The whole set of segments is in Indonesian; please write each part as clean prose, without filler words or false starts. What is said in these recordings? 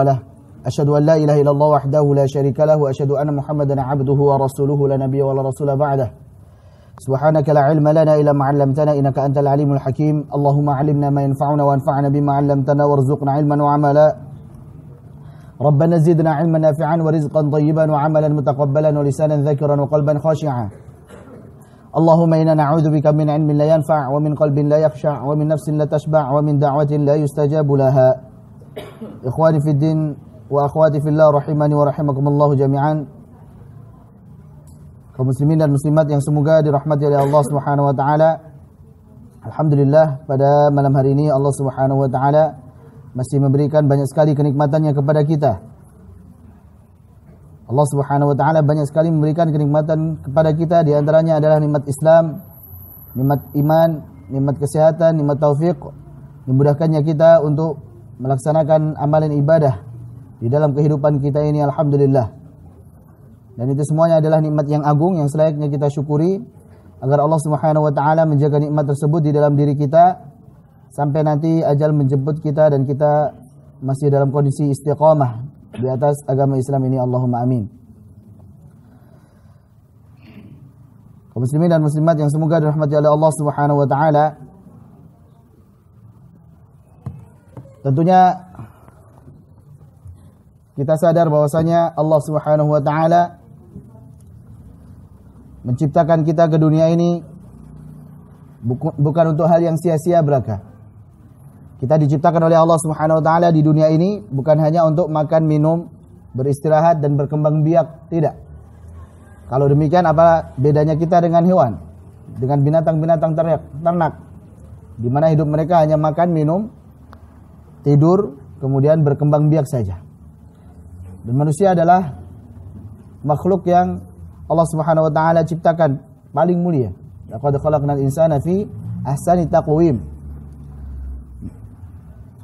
له أشهد أن لا إله إلا الله وحده لا شريك له وأشهد أن محمدا عبده ورسوله لا نبي ولا رسول بعده سبحانك لا علم لنا إلا ما علمتنا إنك أنت العليم الحكيم اللهم علمنا ما ينفعنا وانفعنا بما علمتنا وارزقنا علما وعملا ربنا زدنا علما نافعا ورزقا طيبا وعملا متقبلا ولسانا ذاكرا وقلبا خاشعا اللهم إنا نعوذ بك من علم لا ينفع ومن قلب لا يخشع ومن نفس لا تشبع ومن دعوة لا يستجاب لها إخواني في الدين وأخواتي في الله rahimani wa rahimakumullah jami'an. Kaum muslimin dan muslimat yang semoga dirahmati oleh Allah Subhanahu wa taala. Alhamdulillah pada malam hari ini Allah Subhanahu wa taala masih memberikan banyak sekali kenikmatannya kepada kita. Allah Subhanahu wa taala banyak sekali memberikan kenikmatan kepada kita, di antaranya adalah nikmat Islam, nikmat iman, nikmat kesehatan, nikmat taufik, memudahkannya kita untuk melaksanakan amalan ibadah di dalam kehidupan kita ini, alhamdulillah. Dan itu semuanya adalah nikmat yang agung yang selayaknya kita syukuri, agar Allah Subhanahu wa taala menjaga nikmat tersebut di dalam diri kita sampai nanti ajal menjemput kita dan kita masih dalam kondisi istiqamah di atas agama Islam ini, Allahumma amin. Kaum muslimin dan muslimat yang semoga dirahmati oleh Allah Subhanahu wa taala, tentunya kita sadar bahwasanya Allah Subhanahu wa taala menciptakan kita ke dunia ini bukan untuk hal yang sia-sia belaka. Kita diciptakan oleh Allah Subhanahu wa taala di dunia ini bukan hanya untuk makan, minum, beristirahat dan berkembang biak, tidak. Kalau demikian apa bedanya kita dengan hewan, dengan binatang-binatang ternak, di mana hidup mereka hanya makan, minum, tidur, kemudian berkembang biak saja. Dan manusia adalah makhluk yang Allah Subhanahu wa taala ciptakan paling mulia. Laqad khalaqnal insana fi ahsani taqwim.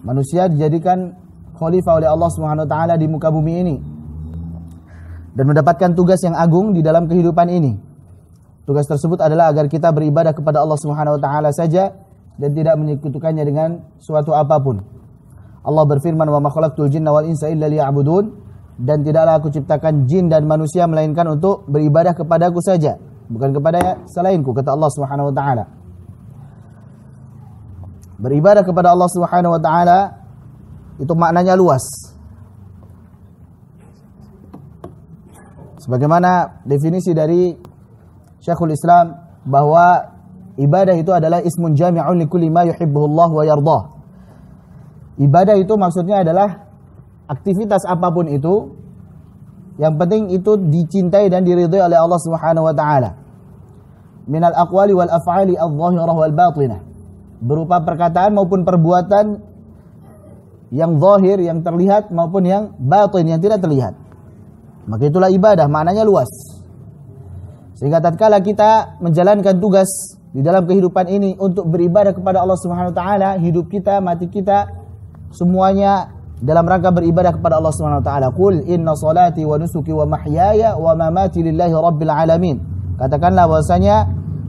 Manusia dijadikan khalifah oleh Allah Subhanahu wa taala di muka bumi ini dan mendapatkan tugas yang agung di dalam kehidupan ini. Tugas tersebut adalah agar kita beribadah kepada Allah Subhanahu wa taala saja dan tidak menyekutukannya dengan suatu apapun. Allah berfirman, "Wa ma khalaqtul jinna wal insa illa liya'budun." Dan tidaklah aku ciptakan jin dan manusia melainkan untuk beribadah kepadaku saja, bukan kepada selainku, kata Allah Subhanahu wa taala. Beribadah kepada Allah Subhanahu wa taala itu maknanya luas. Sebagaimana definisi dari Syekhul Islam bahwa ibadah itu adalah ismun jami'un likulli ma yuhibbuhullah wa yardah. Ibadah itu maksudnya adalah aktivitas apapun itu, yang penting itu dicintai dan diridhai oleh Allah Subhanahu wa taala. Minal aqwali wal af'ali adh-dhahirah wal batinah. Berupa perkataan maupun perbuatan yang zahir, yang terlihat, maupun yang batin, yang tidak terlihat. Maka itulah ibadah, maknanya luas. Sehingga tatkala kita menjalankan tugas di dalam kehidupan ini untuk beribadah kepada Allah Subhanahu wa taala, hidup kita, mati kita, semuanya dalam rangka beribadah kepada Allah Subhanahu wa taala. Qul inna salati wa nusuki wa mahyaya wa mamati lillahi rabbil alamin. Katakanlah bahwasanya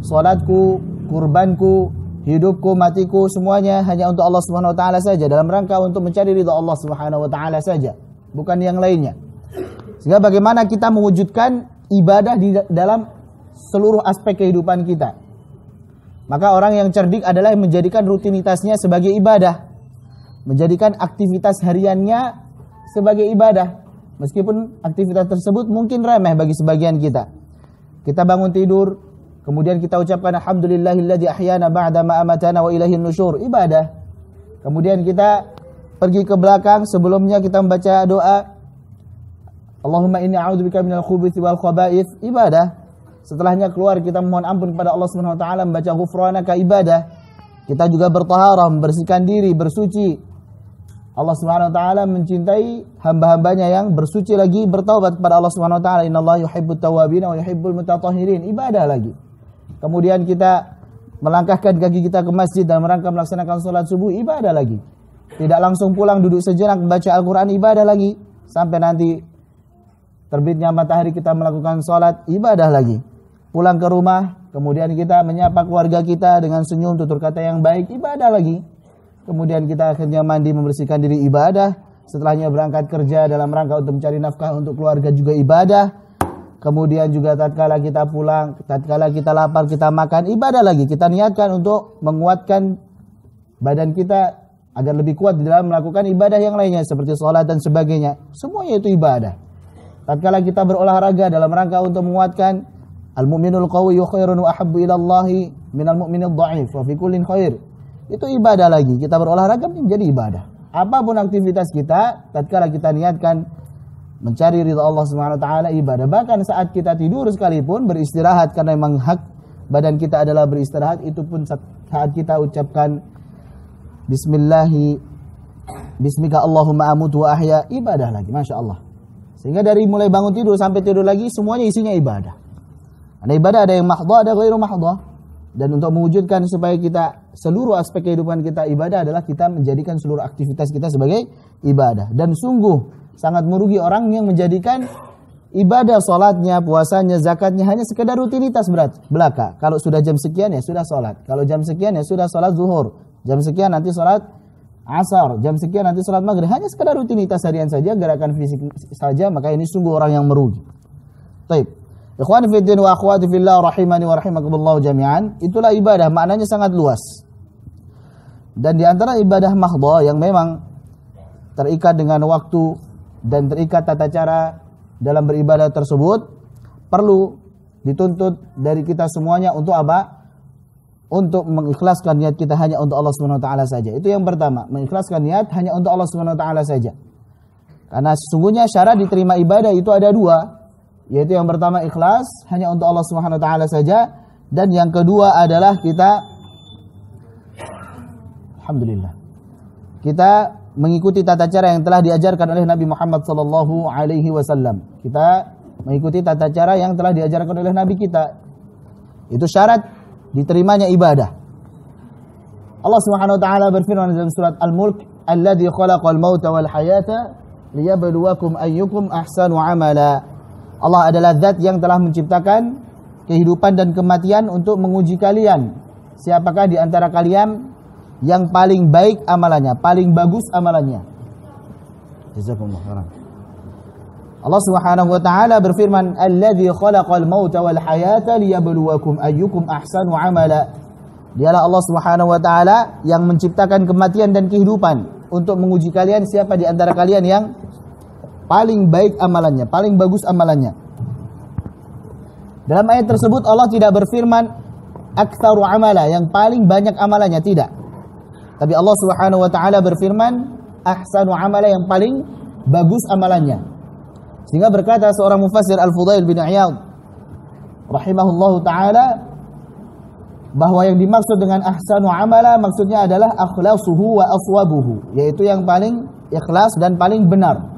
salatku, kurbanku, hidupku, matiku semuanya hanya untuk Allah Subhanahu wa taala saja, dalam rangka untuk mencari ridha Allah Subhanahu wa taala saja, bukan yang lainnya. Sehingga bagaimana kita mewujudkan ibadah di dalam seluruh aspek kehidupan kita. Maka orang yang cerdik adalah yang menjadikan rutinitasnya sebagai ibadah, menjadikan aktivitas hariannya sebagai ibadah. Meskipun aktivitas tersebut mungkin remeh bagi sebagian kita. Kita bangun tidur, kemudian kita ucapkan alhamdulillahilladzi ahyana ba'da ma amatana wa ilaihin nusyur, ibadah. Kemudian kita pergi ke belakang, sebelumnya kita membaca doa Allahumma inni a'udzubika minal khubuthi wal khaba'ith, ibadah. Setelahnya keluar kita memohon ampun kepada Allah Subhanahu wa taala, membaca ghufranaka, ibadah. Kita juga bertaharah, membersihkan diri, bersuci. Allah Subhanahu wa taala mencintai hamba-hambanya yang bersuci lagi bertaubat kepada Allah Subhanahu wa taala. Innallaha yuhibbut tawwabin wa yuhibbul mutatahhirin, ibadah lagi. Kemudian kita melangkahkan kaki kita ke masjid dalam rangka melaksanakan salat subuh, ibadah lagi. Tidak langsung pulang, duduk sejenak membaca Al-Qur'an, ibadah lagi. Sampai nanti terbitnya matahari kita melakukan salat, ibadah lagi. Pulang ke rumah, kemudian kita menyapa keluarga kita dengan senyum, tutur kata yang baik, ibadah lagi. Kemudian kita akhirnya mandi, membersihkan diri, ibadah. setelahnya berangkat kerja dalam rangka untuk mencari nafkah untuk keluarga juga ibadah. Kemudian juga tatkala kita pulang, tatkala kita lapar, kita makan, ibadah lagi. Kita niatkan untuk menguatkan badan kita agar lebih kuat di dalam melakukan ibadah yang lainnya seperti sholat dan sebagainya. Semuanya itu ibadah. Tatkala kita berolahraga dalam rangka untuk menguatkan al-mu'minul qawiyyu khairun wa ahabbu ila Allahi minal mu'minid dha'if wa fi kullin khair. Itu ibadah lagi. Kita berolahraga menjadi ibadah. Apapun aktivitas kita, tatkala kita niatkan mencari ridha Allah Subhanahu wa taala, ibadah. Bahkan saat kita tidur sekalipun beristirahat karena memang hak badan kita adalah beristirahat, itu pun saat kita ucapkan bismika Allahumma amutu wa ahya, ibadah lagi, Masya Allah. Sehingga dari mulai bangun tidur sampai tidur lagi semuanya isinya ibadah. Ada ibadah, ada yang mahdhah, ada ghairu mahdhah. Dan untuk mewujudkan supaya kita seluruh aspek kehidupan kita ibadah adalah kita menjadikan seluruh aktivitas kita sebagai ibadah. Dan sungguh sangat merugi orang yang menjadikan ibadah, salatnya, puasanya, zakatnya hanya sekedar rutinitas belaka. Kalau sudah jam sekian ya sudah salat. Kalau jam sekian ya sudah salat zuhur. Jam sekian nanti salat asar. Jam sekian nanti salat maghrib. Hanya sekedar rutinitas harian saja, gerakan fisik saja, maka ini sungguh orang yang merugi. Baik. Ikhwani fi din wa akhwati fillah rahimani wa rahimakumullah jami'an. Itulah ibadah, maknanya sangat luas. Dan di antara ibadah mahdhah yang memang terikat dengan waktu dan terikat tata cara dalam beribadah tersebut, perlu dituntut dari kita semuanya untuk apa? Untuk mengikhlaskan niat kita hanya untuk Allah Subhanahu wa taala saja. Itu yang pertama, mengikhlaskan niat hanya untuk Allah Subhanahu wa taala saja. Karena sesungguhnya syarat diterima ibadah itu ada dua, yaitu yang pertama ikhlas hanya untuk Allah Subhanahu wa taala saja, dan yang kedua adalah kita alhamdulillah kita mengikuti tata cara yang telah diajarkan oleh Nabi Muhammad sallallahu alaihi wasallam. Kita mengikuti tata cara yang telah diajarkan oleh Nabi kita. Itu syarat diterimanya ibadah. Allah Subhanahu wa taala berfirman dalam surat Al-Mulk, "Alladzi khalaqal mauta wal hayata liyabluwakum ayyukum ahsanu amala." Allah adalah zat yang telah menciptakan kehidupan dan kematian untuk menguji kalian. Siapakah di antara kalian yang paling baik amalannya, paling bagus amalannya. Jazakumullah khairan. Allah Subhanahu wa taala berfirman, "Alladzi khalaqal mauta wal hayata liyabluwakum ayyukum ahsanu amala." Dialah Allah Subhanahu wa taala yang menciptakan kematian dan kehidupan untuk menguji kalian siapa di antara kalian yang paling baik amalannya, paling bagus amalannya. Dalam ayat tersebut Allah tidak berfirman aktsaru amala, yang paling banyak amalannya, tidak. Tapi Allah Subhanahu wa taala berfirman ahsanu amala, yang paling bagus amalannya. Sehingga berkata seorang mufassir Al-Fudail bin Iyad rahimahullahu taala bahwa yang dimaksud dengan ahsanu amala maksudnya adalah akhlasuhu wa aswabuhu, yaitu yang paling ikhlas dan paling benar.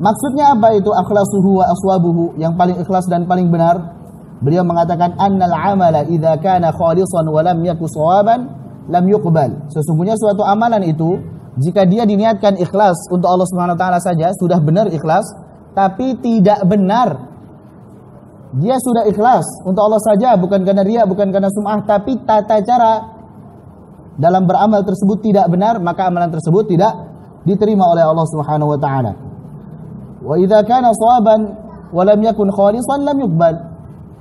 Maksudnya apa itu akhlasuhu wa aswabuhu, yang paling ikhlas dan paling benar? Beliau mengatakan annal amala idza kana khalisan wa lam yakun shawaban lam yuqbal. Sesungguhnya suatu amalan itu jika dia diniatkan ikhlas untuk Allah Subhanahu wa taala saja, sudah benar ikhlas, tapi tidak benar. Dia sudah ikhlas untuk Allah saja, bukan karena riya, bukan karena sum'ah, tapi tata cara dalam beramal tersebut tidak benar, maka amalan tersebut tidak diterima oleh Allah Subhanahu wa taala. Wa idza kana shawaban wa lam yakun khalisan lam yuqbal.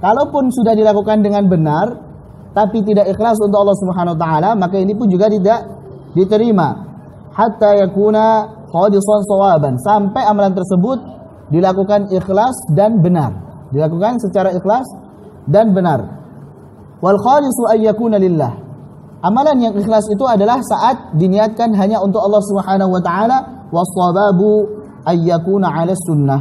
Kalaupun sudah dilakukan dengan benar tapi tidak ikhlas untuk Allah Subhanahu wa taala, maka ini pun juga tidak diterima. Hatta yakuna khalisan shawaban, sampai amalan tersebut dilakukan ikhlas dan benar. Dilakukan secara ikhlas dan benar. Wal khalisu ay yakuna lillah. Amalan yang ikhlas itu adalah saat diniatkan hanya untuk Allah Subhanahu wa taala, was-shawabu ayyakuna 'ala sunnah.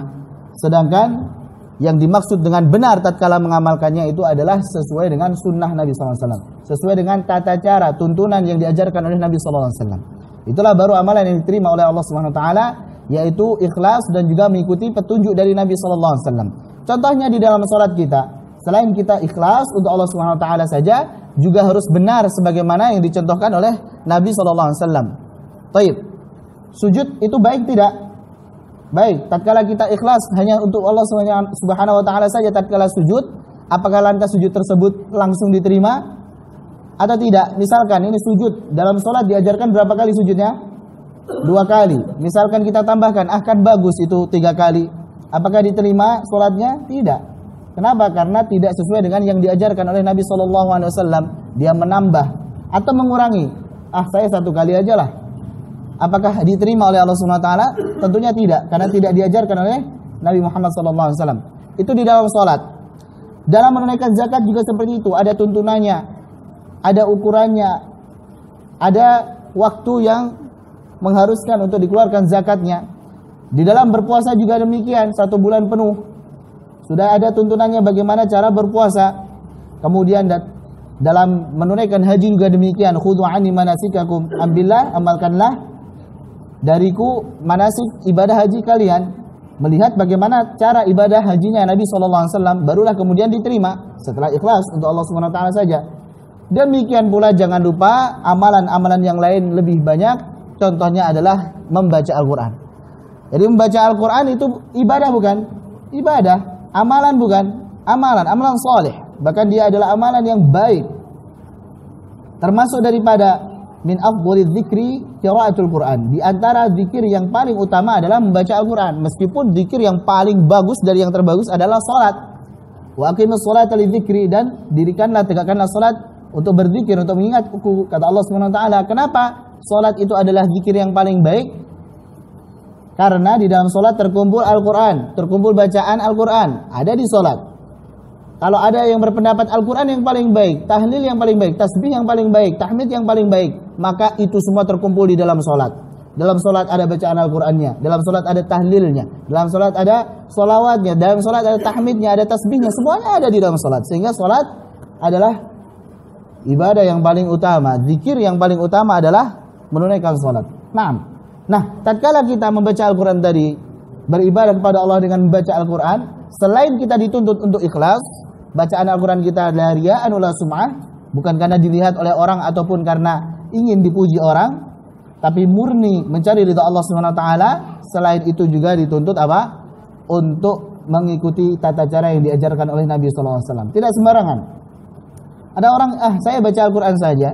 Sedangkan yang dimaksud dengan benar tatkala mengamalkannya itu adalah sesuai dengan sunnah Nabi sallallahu alaihi wasallam, sesuai dengan tata cara tuntunan yang diajarkan oleh Nabi sallallahu alaihi wasallam. Itulah baru amalan yang diterima oleh Allah Subhanahu wa taala, yaitu ikhlas dan juga mengikuti petunjuk dari Nabi sallallahu alaihi wasallam. Contohnya di dalam salat kita, selain kita ikhlas untuk Allah Subhanahu wa taala saja, juga harus benar sebagaimana yang dicontohkan oleh Nabi sallallahu alaihi wasallam. Baik. Sujud itu baik tidak? Baik, tatkala kita ikhlas hanya untuk Allah Subhanahu wa taala saja tatkala sujud, apakah lantas sujud tersebut langsung diterima atau tidak? Misalkan ini sujud, dalam salat diajarkan berapa kali sujudnya? 2 kali. Misalkan kita tambahkan, kan bagus itu 3 kali. Apakah diterima sholatnya? Tidak. Kenapa? Karena tidak sesuai dengan yang diajarkan oleh Nabi SAW. Dia menambah atau mengurangi. Saya 1 kali aja lah. Apakah diterima oleh Allah SWT? Tentunya tidak, karena tidak diajarkan oleh Nabi Muhammad SAW. Itu di dalam sholat. Dalam menunaikan zakat juga seperti itu. Ada tuntunannya, ada ukurannya, ada waktu yang mengharuskan untuk dikeluarkan zakatnya. Di dalam berpuasa juga demikian, 1 bulan penuh. Sudah ada tuntunannya bagaimana cara berpuasa. Kemudian dalam menunaikan haji juga demikian. Khudhu anni manasikakum. Ambillah, amalkanlah dariku manasik ibadah haji kalian. Melihat bagaimana cara ibadah hajinya Nabi SAW, barulah kemudian diterima setelah ikhlas untuk Allah SWT saja. Demikian pula jangan lupa amalan-amalan yang lain lebih banyak. Contohnya adalah membaca Al-Quran. Jadi membaca Al-Quran itu ibadah bukan? Ibadah. Amalan bukan? Amalan soleh. Bahkan dia adalah amalan yang baik. Termasuk daripada min afdhalidz dzikri qiraatul Quran. Di antara zikir yang paling utama adalah membaca Al-Quran. Meskipun zikir yang paling bagus dari yang terbagus adalah salat. Wa aqimus sholata lidzikri, dan dirikanlah, tegakkanlah salat untuk berzikir, untuk mengingatku, kata Allah Subhanahu wa taala. Kenapa salat itu adalah zikir yang paling baik? Karena di dalam salat terkumpul Al-Quran, terkumpul bacaan Al-Quran, ada di salat. Kalau ada yang berpendapat Al-Quran yang paling baik, tahlil yang paling baik, tasbih yang paling baik, tahmid yang paling baik, maka itu semua terkumpul di dalam solat. Dalam solat ada bacaan Al-Qurannya, dalam solat ada tahlilnya, dalam solat ada solawatnya, dalam solat ada tahmidnya, ada tasbihnya, semuanya ada di dalam solat. Sehingga solat adalah ibadah yang paling utama, zikir yang paling utama adalah menunaikan solat. Nah, tatkala kita membaca Al-Quran tadi, beribadah kepada Allah dengan membaca Al-Quran, selain kita dituntut untuk ikhlas, bacaan Al-Quran kita adalah riya'an wala sum'ah, bukan karena dilihat oleh orang ataupun karena ingin dipuji orang, tapi murni mencari ridha Allah Subhanahu wa taala. Selain itu juga dituntut apa? Untuk mengikuti tata cara yang diajarkan oleh Nabi sallallahu alaihi wasallam. Tidak sembarangan. Ada orang, saya baca Al-Quran saja,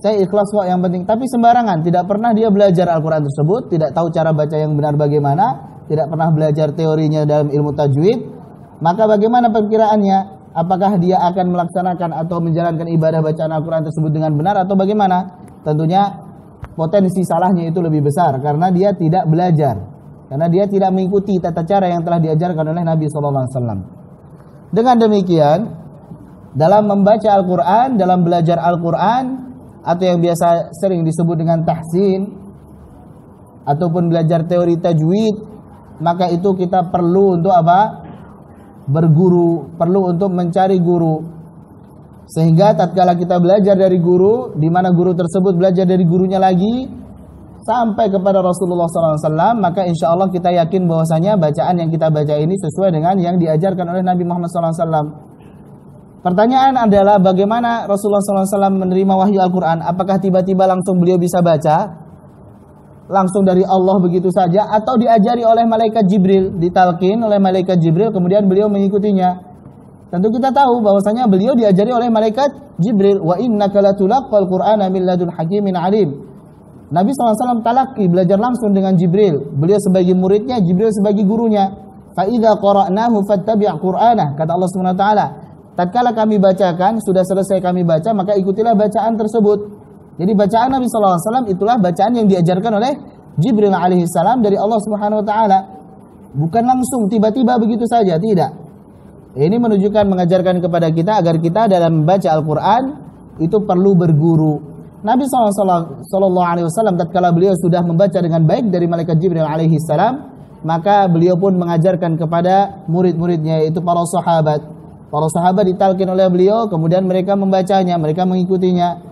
saya ikhlas kok yang penting, tapi sembarangan, tidak pernah dia belajar Al-Quran tersebut, tidak tahu cara baca yang benar bagaimana, tidak pernah belajar teorinya dalam ilmu tajwid. Maka bagaimana perkiraannya? Apakah dia akan melaksanakan atau menjalankan ibadah bacaan Al-Quran tersebut dengan benar atau bagaimana? Tentunya potensi salahnya itu lebih besar karena dia tidak belajar, karena dia tidak mengikuti tata cara yang telah diajarkan oleh Nabi SAW. Dengan demikian, dalam membaca Al-Quran, dalam belajar Al-Quran, atau yang biasa sering disebut dengan tahsin, ataupun belajar teori tajwid, maka itu kita perlu untuk apa? Berguru, perlu untuk mencari guru. Sehingga tatkala kita belajar dari guru, di mana guru tersebut belajar dari gurunya lagi sampai kepada Rasulullah SAW, maka insya Allah kita yakin bahwasanya bacaan yang kita baca ini sesuai dengan yang diajarkan oleh Nabi Muhammad SAW. Pertanyaan adalah bagaimana Rasulullah SAW menerima wahyu Al-Quran? Apakah tiba-tiba langsung beliau bisa baca? Langsung dari Allah begitu saja, atau diajari oleh malaikat Jibril, ditalkin oleh malaikat Jibril, kemudian beliau mengikutinya? Tentu kita tahu bahwasanya beliau diajari oleh malaikat Jibril. Wa innaka latulaqqal Qur'ana min ladun hakimin alim. Nabi SAW talaki, belajar langsung dengan Jibril. Beliau sebagai muridnya, Jibril sebagai gurunya. Fa idza qara'nahu fattabi' Qur'anah, kata Allah Subhanahu wa taala. Tatkala kami bacakan, sudah selesai kami baca, maka ikutilah bacaan tersebut. Jadi bacaan Nabi SAW itulah bacaan yang diajarkan oleh Jibril alaihissalam dari Allah Subhanahu wa taala. Bukan langsung tiba-tiba begitu saja, tidak. Ini menunjukkan, mengajarkan kepada kita agar kita dalam membaca Al-Quran itu perlu berguru. Nabi SAW tatkala beliau sudah membaca dengan baik dari malaikat Jibril alaihissalam, maka beliau pun mengajarkan kepada murid-muridnya, yaitu para sahabat. Para sahabat ditalkin oleh beliau, kemudian mereka membacanya, mereka mengikutinya.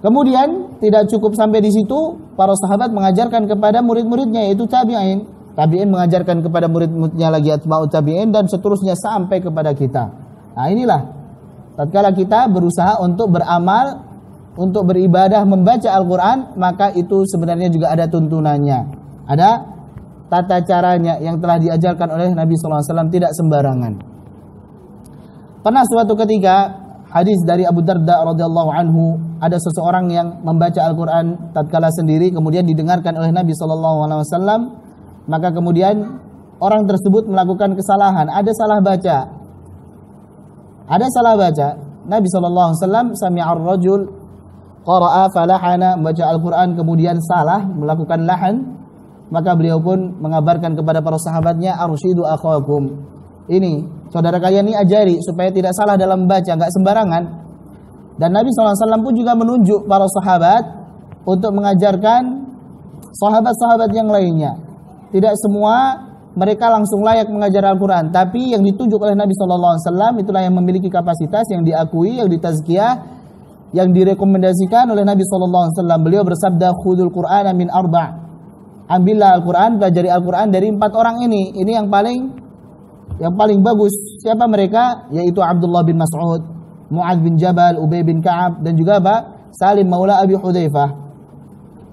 Kemudian tidak cukup sampai di situ, para sahabat mengajarkan kepada murid-muridnya, yaitu tabi'in. Tabi'in mengajarkan kepada murid-muridnya lagi, atba'ut tabi'in, dan seterusnya sampai kepada kita. Nah inilah, tatkala kita berusaha untuk beramal, untuk beribadah, membaca Al-Quran, maka itu sebenarnya juga ada tuntunannya. Ada tata caranya yang telah diajarkan oleh Nabi SAW, tidak sembarangan. Pernah suatu ketika, hadis dari Abu Darda radhiyallahu anhu, ada seseorang yang membaca Al-Quran tatkala sendiri kemudian didengarkan oleh Nabi SAW, maka kemudian orang tersebut melakukan kesalahan, ada salah baca. Nabi SAW sami'ar rajul qara'a falahana, membaca Al-Quran kemudian salah, melakukan lahan, maka beliau pun mengabarkan kepada para sahabatnya, arsyidu akhakum, ini saudara kalian ini ajari supaya tidak salah dalam membaca, enggak sembarangan. Dan Nabi SAW pun juga menunjuk para sahabat untuk mengajarkan sahabat-sahabat yang lainnya. Tidak semua mereka langsung layak mengajar Al-Quran, tapi yang ditunjuk oleh Nabi SAW itulah yang memiliki kapasitas, yang diakui, yang ditazkiyah, yang direkomendasikan oleh Nabi SAW. Beliau bersabda, khudul Qur'ana min arba', ambillah Al-Quran, pelajari Al-Quran dari 4 orang ini. Ini yang paling bagus. Siapa mereka? Yaitu Abdullah bin Mas'ud, Mu'adz bin Jabal, Ubay bin Ka'ab, dan juga Salim maula Abi Hudzaifah.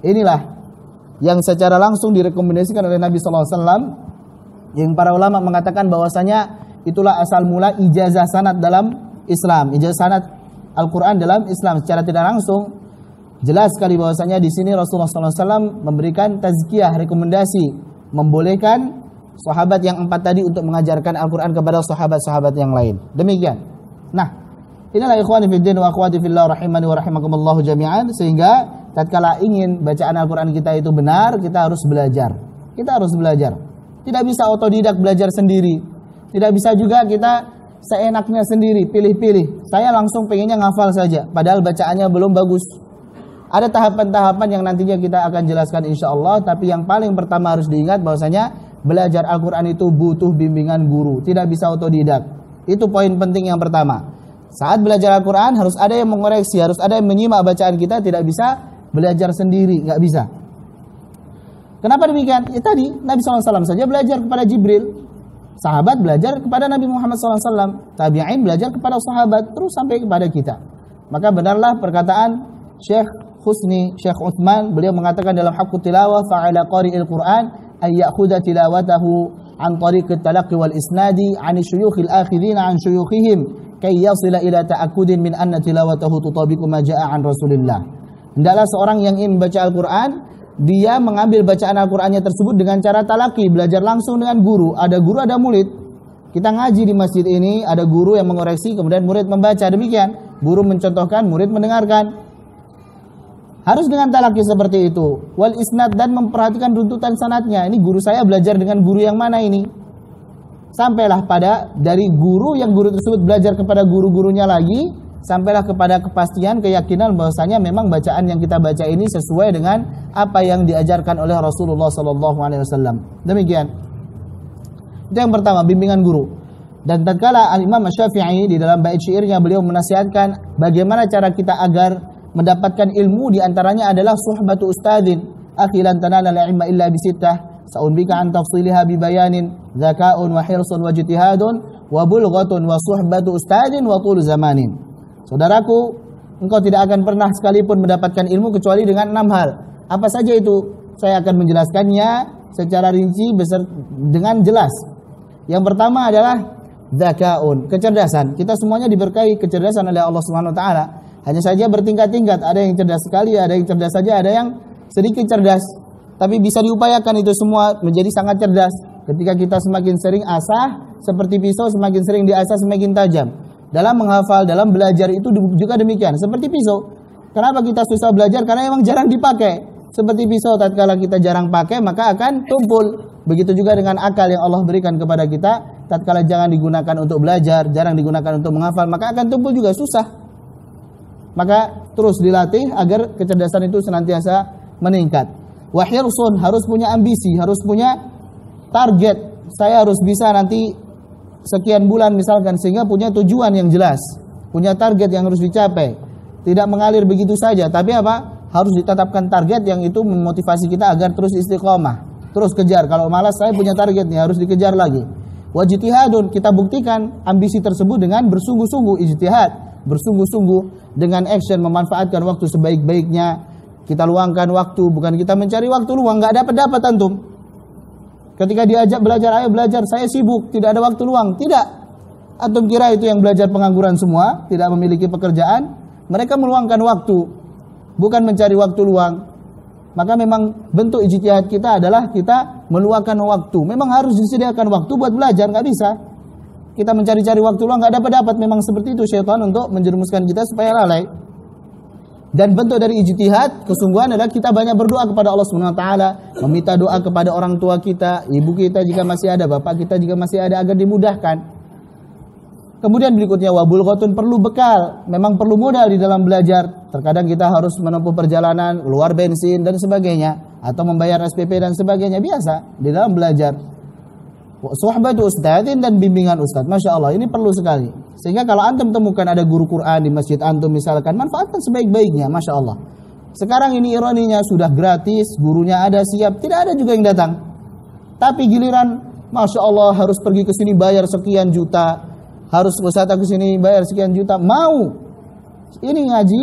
Inilah yang secara langsung direkomendasikan oleh Nabi SAW, yang para ulama mengatakan bahwasanya itulah asal mula ijazah sanad dalam Islam, ijazah sanad Al-Quran dalam Islam. Secara tidak langsung jelas sekali bahwasanya di sini Rasulullah SAW memberikan tazkiyah, rekomendasi, membolehkan sahabat yang 4 tadi untuk mengajarkan Al-Quran kepada sahabat-sahabat yang lain. Demikian. Nah, inilah ikhwani fiddin wa akhwati fillah rahimani wa rahimakumullah jami'an, sehingga tatkala ingin bacaan Al-Quran kita itu benar, kita harus belajar. Tidak bisa otodidak belajar sendiri. Tidak bisa juga kita seenaknya sendiri, pilih-pilih. Saya langsung pengennya ngafal saja, padahal bacaannya belum bagus. Ada tahapan-tahapan yang nantinya kita akan jelaskan insyaallah, tapi yang paling pertama harus diingat bahwasanya belajar Al-Quran itu butuh bimbingan guru, tidak bisa otodidak. Itu poin penting yang pertama. Saat belajar Al-Quran harus ada yang mengoreksi, harus ada yang menyimak bacaan kita, tidak bisa belajar sendiri, nggak bisa. Kenapa demikian? Ya tadi Nabi SAW saja belajar kepada Jibril, sahabat belajar kepada Nabi Muhammad SAW, tabi'in belajar kepada sahabat, terus sampai kepada kita. Maka benarlah perkataan Syekh Utsman, beliau mengatakan dalam Haqqut Tilawah, fa'ala qari'il Qur'an ay ya'khudha tilawatahu an tariqit talaqqi wal isnadi 'an syuyukhil akhidina 'an syuyukhihim kay yasila ila ta'akkudin min anna tilawatahu tutabiqu ma jaa'a an Rasulillah. Hendaklah seorang yang ingin membaca Al-Quran, dia mengambil bacaan Al-Qurannya tersebut dengan cara talaki, belajar langsung dengan guru. Ada guru, ada murid. Kita ngaji di masjid ini, ada guru yang mengoreksi, kemudian murid membaca. Demikian, guru mencontohkan, murid mendengarkan. Harus dengan talaki seperti itu. Wal isnad, dan memperhatikan runtutan sanadnya. Ini guru saya belajar dengan guru yang mana ini? Sampailah pada dari guru yang guru tersebut belajar kepada guru-gurunya lagi, sampailah kepada kepastian, keyakinan bahwasanya memang bacaan yang kita baca ini sesuai dengan apa yang diajarkan oleh Rasulullah SAW. Demikian. Itu yang pertama, bimbingan guru. Dan tatkala Al-Imam Asy-Syafi'i di dalam bait syairnya beliau menasihatkan bagaimana cara kita agar mendapatkan ilmu, di antaranya adalah suhbatu ustadzin. Akhilan tanala al-ilma illa bisittah. Sa'unbika an tafsiliha bibayanin zaka'un wa hirsun wa jitihadun wa bulghatun wa suhbatu ustadin wa tul zamanin. Saudaraku, engkau tidak akan pernah sekalipun mendapatkan ilmu kecuali dengan 6 hal. Apa saja itu? Saya akan menjelaskannya secara rinci dengan jelas. Yang pertama adalah zaka'un, kecerdasan. Kita semuanya diberkahi kecerdasan oleh Allah Subhanahu wa taala. Hanya saja bertingkat-tingkat, ada yang cerdas sekali, ada yang cerdas saja, ada yang sedikit cerdas. Tapi bisa diupayakan itu semua menjadi sangat cerdas. Ketika kita semakin sering asah, seperti pisau semakin sering diasah semakin tajam. Dalam menghafal, dalam belajar itu juga demikian. Seperti pisau. Kenapa kita susah belajar? Karena memang jarang dipakai. Seperti pisau, tatkala kita jarang pakai, maka akan tumpul. Begitu juga dengan akal yang Allah berikan kepada kita. Tatkala jangan digunakan untuk belajar, jarang digunakan untuk menghafal, maka akan tumpul juga susah. Maka terus dilatih agar kecerdasan itu senantiasa meningkat. Wahirsun, harus punya ambisi, harus punya target. Saya harus bisa nanti sekian bulan misalkan, sehingga punya tujuan yang jelas, punya target yang harus dicapai. Tidak mengalir begitu saja, tapi apa? Harus ditetapkan target yang itu memotivasi kita agar terus istiqomah, terus kejar. Kalau malas, saya punya target nih, harus dikejar lagi. Wajtihadun, kita buktikan ambisi tersebut dengan bersungguh-sungguh, ijtihad, bersungguh-sungguh dengan action, memanfaatkan waktu sebaik-baiknya. Kita luangkan waktu, bukan kita mencari waktu luang, nggak dapat antum. Ketika diajak belajar, ayo belajar, saya sibuk, tidak ada waktu luang. Tidak. Antum kira itu yang belajar pengangguran semua, tidak memiliki pekerjaan? Mereka meluangkan waktu bukan mencari waktu luang. Maka memang bentuk ijtihad kita adalah kita meluangkan waktu. Memang harus disediakan waktu buat belajar, nggak bisa kita mencari-cari waktu luang, nggak dapat. Memang seperti itu syaitan untuk menjerumuskan kita supaya lalai. Dan bentuk dari ijtihad kesungguhan adalah kita banyak berdoa kepada Allah Subhanahu wa taala, meminta doa kepada orang tua kita, ibu kita jika masih ada, bapak kita jika masih ada, agar dimudahkan. Kemudian berikutnya wabul qotun, perlu bekal, memang perlu modal di dalam belajar. Terkadang kita harus menempuh perjalanan, keluar bensin dan sebagainya, atau membayar SPP dan sebagainya, biasa di dalam belajar. Suhbatu ustadzin, dan bimbingan ustadz, masya Allah, ini perlu sekali. Sehingga kalau antum temukan ada guru Quran di masjid antum misalkan, manfaatkan sebaik-baiknya, masya Allah. Sekarang ini ironinya sudah gratis, gurunya ada siap, tidak ada juga yang datang. Tapi giliran, masya Allah, harus pergi ke sini bayar sekian juta, harus wisata ke sini bayar sekian juta, mau. Ini ngaji,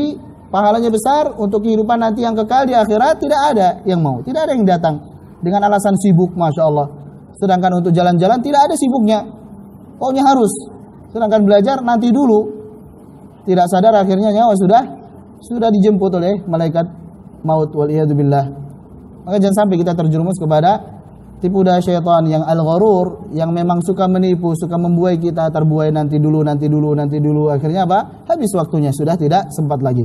pahalanya besar untuk kehidupan nanti yang kekal di akhirat, tidak ada yang mau, tidak ada yang datang dengan alasan sibuk, masya Allah. Sedangkan untuk jalan-jalan tidak ada sibuknya, pokoknya harus. Sedangkan belajar nanti dulu, tidak sadar akhirnya nyawa sudah dijemput oleh malaikat maut, waliyadzubillah. Maka jangan sampai kita terjerumus kepada tipu daya syaitan yang al-gharur, yang memang suka menipu, suka membuai kita terbuai nanti dulu. Akhirnya apa? Habis waktunya, sudah tidak sempat lagi.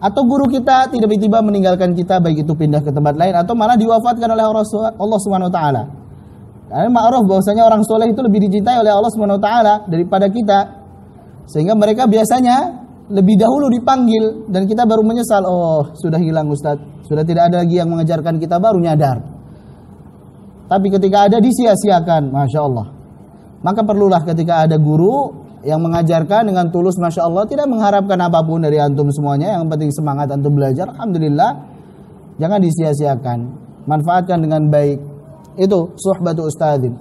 Atau guru kita tiba-tiba meninggalkan kita, baik itu pindah ke tempat lain atau malah diwafatkan oleh Allah Subhanahu wa taala. Karena ma'ruf bahwasanya orang soleh itu lebih dicintai oleh Allah Subhanahu wa taala daripada kita. Sehingga mereka biasanya lebih dahulu dipanggil dan kita baru menyesal, oh sudah hilang Ustaz, sudah tidak ada lagi yang mengajarkan kita, baru nyadar. Tapi ketika ada disia-siakan, masya Allah. Maka perlulah ketika ada guru yang mengajarkan dengan tulus, masya Allah, tidak mengharapkan apapun dari antum semuanya, yang penting semangat antum belajar, alhamdulillah, jangan disia-siakan, manfaatkan dengan baik. Itu suhbatu ustadzin.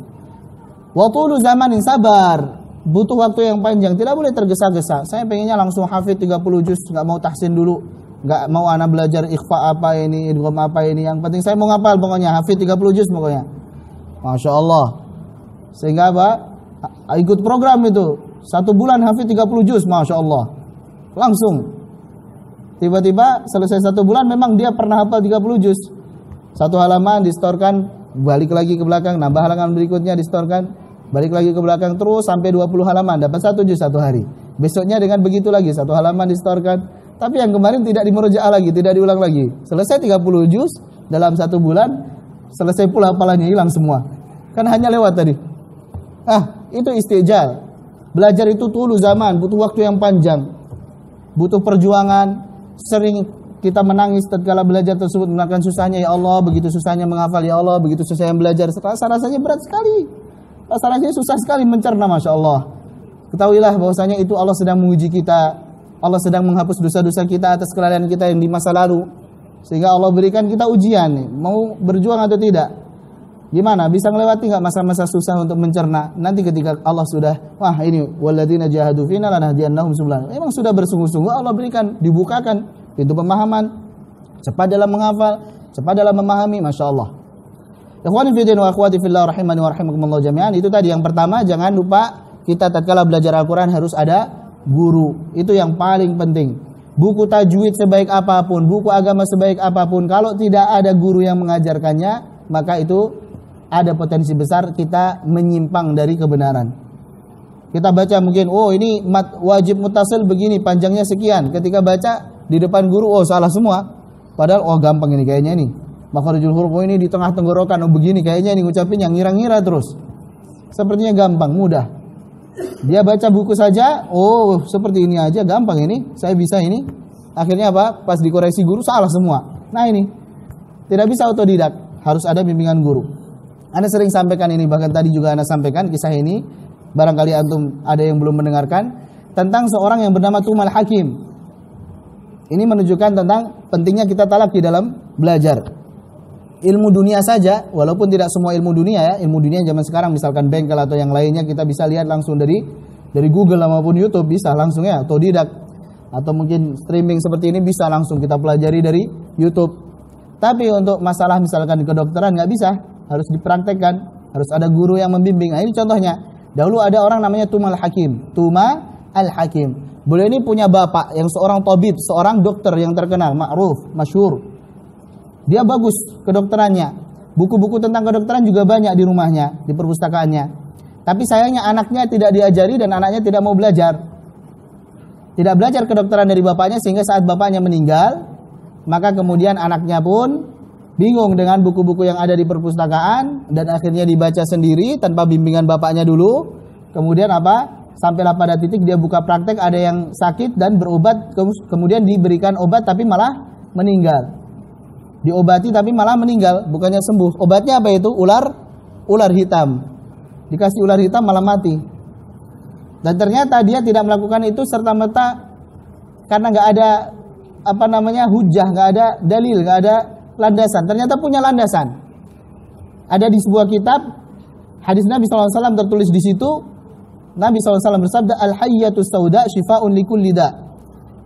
Wa tulu zamanin, sabar, butuh waktu yang panjang, tidak boleh tergesa-gesa. Saya pengennya langsung hafid 30 juz, nggak mau tahsin dulu, nggak mau anak belajar ikhfa apa ini, idgham apa ini, yang penting saya mau ngapal pokoknya, hafid 30 juz pokoknya. Masya Allah. Sehingga apa? Ikut program itu, 1 bulan hafid 30 juz, masya Allah. Langsung. Tiba-tiba selesai 1 bulan, memang dia pernah hafal 30 juz. 1 halaman distorkan, balik lagi ke belakang, nambah halaman berikutnya distorkan, balik lagi ke belakang, terus sampai 20 halaman, dapat 1 juz 1 hari. Besoknya dengan begitu lagi, 1 halaman distorkan. Tapi yang kemarin tidak dimurojaah lagi, tidak diulang lagi. Selesai 30 juz dalam 1 bulan, selesai pula hafalannya, hilang semua. Kan hanya lewat tadi. Itu istijal. Belajar itu dulu zaman, butuh waktu yang panjang, butuh perjuangan. Sering kita menangis tatkala belajar tersebut, menerangkan susahnya, ya Allah, begitu susahnya menghafal, ya Allah, begitu susahnya belajar. Rasanya berat sekali, rasanya susah sekali mencerna, masya Allah. Ketahuilah bahwasanya itu Allah sedang menguji kita, Allah sedang menghapus dosa-dosa kita atas kelalaian kita yang di masa lalu, sehingga Allah berikan kita ujian nih, mau berjuang atau tidak. Gimana? Bisa melewati nggak masa-masa susah untuk mencerna? Nanti ketika Allah sudah, wah ini walladzina jahadu fina lanahdiyannahum subulana. Memang sudah bersungguh-sungguh, Allah berikan, dibukakan pintu pemahaman, cepat dalam menghafal, cepat dalam memahami, masya Allah. Ikhwani fi din wa akhwati fillah rahimani wa rahimakumullah jami'an. Itu tadi yang pertama, jangan lupa kita tatkala belajar Al-Quran harus ada guru. Itu yang paling penting. Buku tajwid sebaik apapun, buku agama sebaik apapun, kalau tidak ada guru yang mengajarkannya, maka itu ada potensi besar kita menyimpang dari kebenaran. Kita baca mungkin, oh ini wajib muttasil begini, panjangnya sekian. Ketika baca di depan guru, oh salah semua. Padahal oh gampang ini kayaknya nih. Makharijul huruf, oh ini di tengah tenggorokan, oh begini kayaknya nih ngucapin yang ngira-ngira terus. Sepertinya gampang, mudah. Dia baca buku saja, oh seperti ini aja, gampang ini, saya bisa ini. Akhirnya apa? Pas dikoreksi guru salah semua. Nah ini, tidak bisa otodidak, harus ada bimbingan guru. Anda sering sampaikan ini, bahkan tadi juga Anda sampaikan kisah ini, barangkali antum ada yang belum mendengarkan, tentang seorang yang bernama Tumal Hakim. Ini menunjukkan tentang pentingnya kita talaki dalam belajar. Ilmu dunia saja, walaupun tidak semua ilmu dunia ya, ilmu dunia zaman sekarang misalkan bengkel atau yang lainnya kita bisa lihat langsung dari Google maupun YouTube, bisa langsung ya, otodidak. Atau mungkin streaming seperti ini bisa langsung kita pelajari dari YouTube. Tapi untuk masalah misalkan di kedokteran nggak bisa, harus dipraktekkan, harus ada guru yang membimbing. Nah ini contohnya, dahulu ada orang namanya Tumal Hakim, Tuma Al-Hakim. Beliau ini punya bapak yang seorang tabib, seorang dokter yang terkenal, ma'ruf, masyhur. Dia bagus kedokterannya. Buku-buku tentang kedokteran juga banyak di rumahnya, di perpustakaannya. Tapi sayangnya anaknya tidak diajari dan anaknya tidak mau belajar. Tidak belajar kedokteran dari bapaknya sehingga saat bapaknya meninggal, maka kemudian anaknya pun bingung dengan buku-buku yang ada di perpustakaan dan akhirnya dibaca sendiri tanpa bimbingan bapaknya dulu. Kemudian apa? Sampailah pada titik dia buka praktek, ada yang sakit dan berobat, kemudian diberikan obat tapi malah meninggal. Diobati tapi malah meninggal, bukannya sembuh. Obatnya apa itu? Ular hitam. Dikasih ular hitam malah mati. Dan ternyata dia tidak melakukan itu serta-merta karena nggak ada hujah, nggak ada dalil, nggak ada landasan. Ternyata punya landasan. Ada di sebuah kitab hadis Nabi SAW tertulis di situ. Nabi SAW bersabda, al-hayyatus sauda syifa'un likulli da.